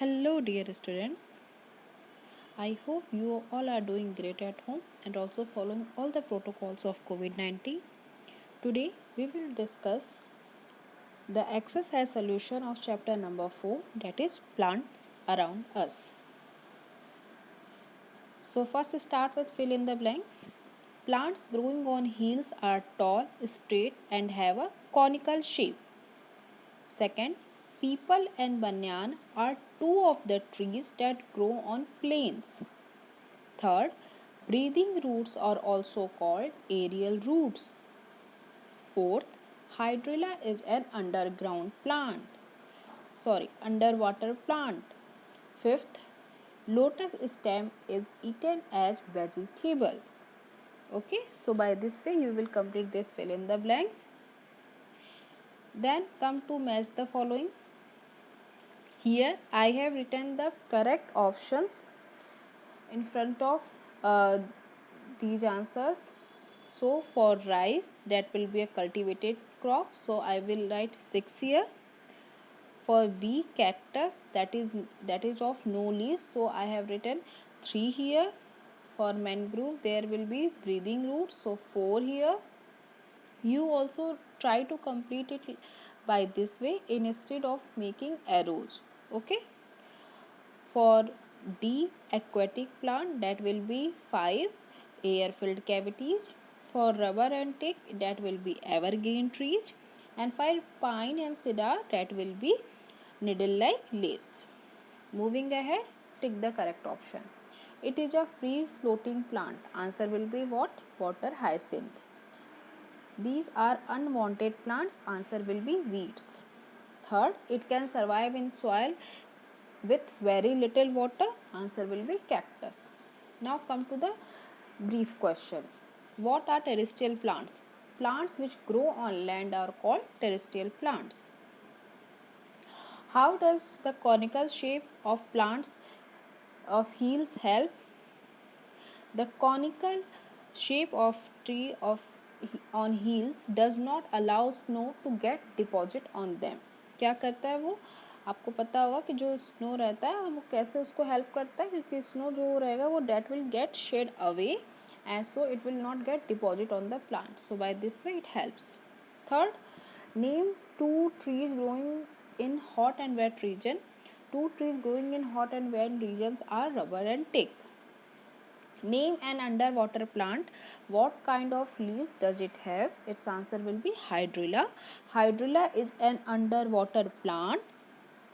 Hello, dear students. I hope you all are doing great at home and also following all the protocols of COVID 19. Today, we will discuss the exercise solution of chapter number 4, that is plants around us. So, first, start with fill in the blanks. Plants growing on hills are tall, straight, and have a conical shape. Second, peepal and banyan are two of the trees that grow on plains. Third, breathing roots are also called aerial roots. Fourth, hydrilla is an underwater plant. Fifth, lotus stem is eaten as vegetable. Okay, so by this way you will complete this fill in the blanks. Then come to match the following. Here I have written the correct options in front of these answers. So for rice, that will be a cultivated crop, so I will write 6 here. For B, cactus, that is of no leaves, so I have written 3 here. For mangrove, there will be breathing roots, so 4 here. You also try to complete it by this way instead of making arrows. Okay. For D, aquatic plant, that will be 5 air-filled cavities. For rubber and teak, that will be evergreen trees. And for pine and cedar, that will be needle-like leaves. Moving ahead, tick the correct option. It is a free-floating plant. Answer will be what? Water hyacinth. These are unwanted plants. Answer will be weeds. Third, it can survive in soil with very little water. Answer will be cactus. Now come to the brief questions. What are terrestrial plants? Plants which grow on land are called terrestrial plants. How does the conical shape of plants of hills help? The conical shape of tree on hills does not allow snow to get deposit on them. क्या करता है वो? आपको पता होगा कि जो snow रहता है वो कैसे उसको हेल्प करता है, क्योंकि स्नो जो रहेगा वो that will get shed away and so it will not get deposit on the plant. So by this way it helps. Third, name 2 trees growing in hot and wet region. 2 trees growing in hot and wet regions are rubber and teak. Name an underwater plant. What kind of leaves does it have? Its answer will be hydrilla. Hydrilla is an underwater plant.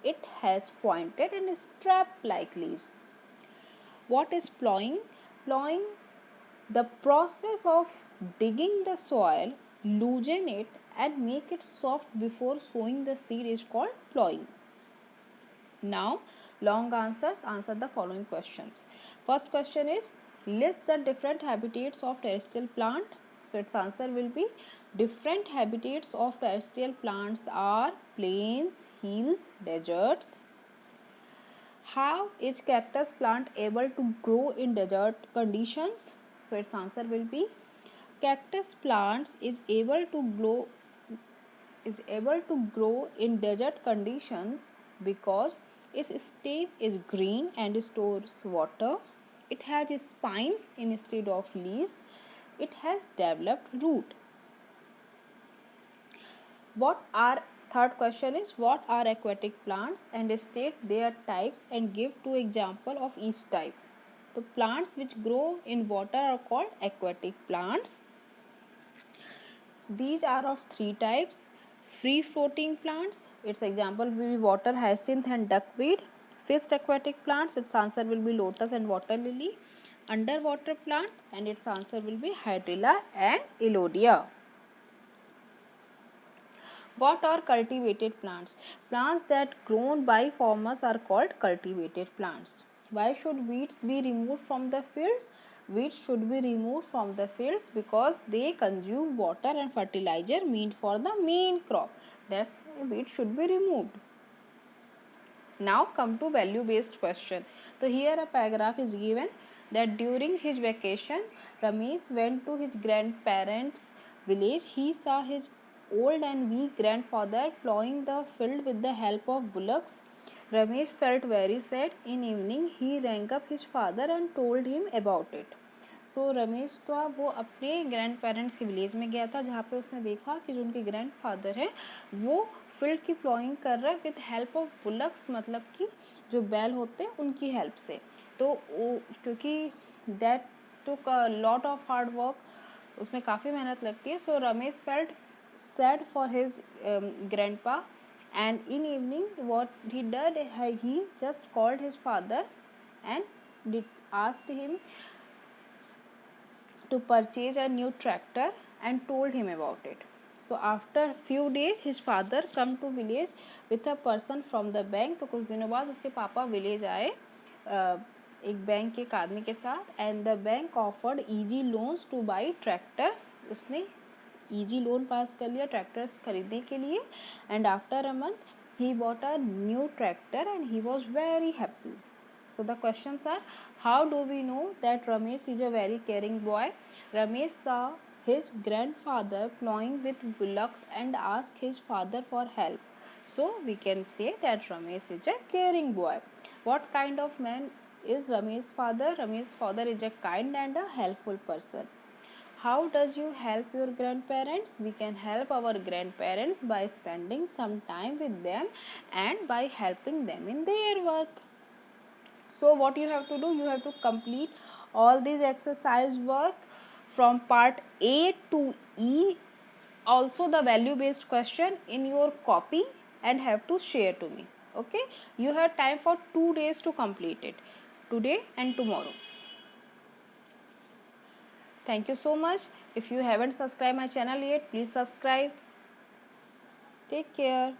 It has pointed and strap-like leaves. What is plowing? Plowing, the process of digging the soil, loosen it and make it soft before sowing the seed is called plowing. Now, long answers. Answer the following questions. First question is, list the different habitats of terrestrial plant. So its answer will be, different habitats of terrestrial plants are plains, hills, deserts. How is cactus plant able to grow in desert conditions? So its answer will be, cactus plants is able to grow in desert conditions because its stem is green and stores water. It has spines instead of leaves. It has developed root. Third question is, what are aquatic plants, and state their types and give 2 examples of each type. The plants which grow in water are called aquatic plants. These are of 3 types. Free floating plants, its example will be water hyacinth and duckweed. Fixed aquatic plants, its answer will be lotus and water lily. Underwater plant, and its answer will be hydrilla and elodea. What are cultivated plants? Plants that grown by farmers are called cultivated plants. Why should weeds be removed from the fields? Weeds should be removed from the fields because they consume water and fertilizer meant for the main crop. That's why weeds should be removed. Now come to value based question. So here a paragraph is given that during his vacation, Ramesh went to his grandparents' village. He saw his old and weak grandfather plowing the field with the help of bullocks. Ramesh felt very sad. In evening, he rang up his father and told him about it. सो रमेश तो वो अपने grand parents के village में गया था, जहाँ पे उसने देखा कि जो उनके ग्रैंड फादर है वो फील्ड की प्लॉइंग कर रहा है विद हेल्प ऑफ बुलक्स, मतलब कि जो बैल होते हैं उनकी हेल्प से। तो वो क्योंकि that took a lot of hard work, उसमें काफ़ी मेहनत लगती है। So Ramesh felt sad for his grandpa, and in evening what he did, he just called his father and asked him to purchase a new tractor and told him about it. So after few days his father come to village with a person from the bank. तो कुछ दिनों बाद उसके पापा village आए एक bank के एक आदमी के साथ, and the bank offered easy loans two by tractor. उसने इजी लोन पास कर लिया ट्रैक्टर्स खरीदने के लिए, and after a month he bought a new tractor and he was very happy. So the questions are, how do we know that Ramesh is a very caring boy? Ramesh saw his grandfather plowing with bullocks and asked his father for help. So we can say that Ramesh is a caring boy. What kind of man is Ramesh's father? Ramesh's father is a kind and a helpful person. How does you help your grandparents? We can help our grandparents by spending some time with them and by helping them in their work. So what you have to do, you have to complete all these exercise work from part A to E, also the value based question in your copy, and have to share to me. Okay, you have time for 2 days to complete it, today and tomorrow. Thank you so much. If you haven't subscribed my channel yet, please subscribe. Take care.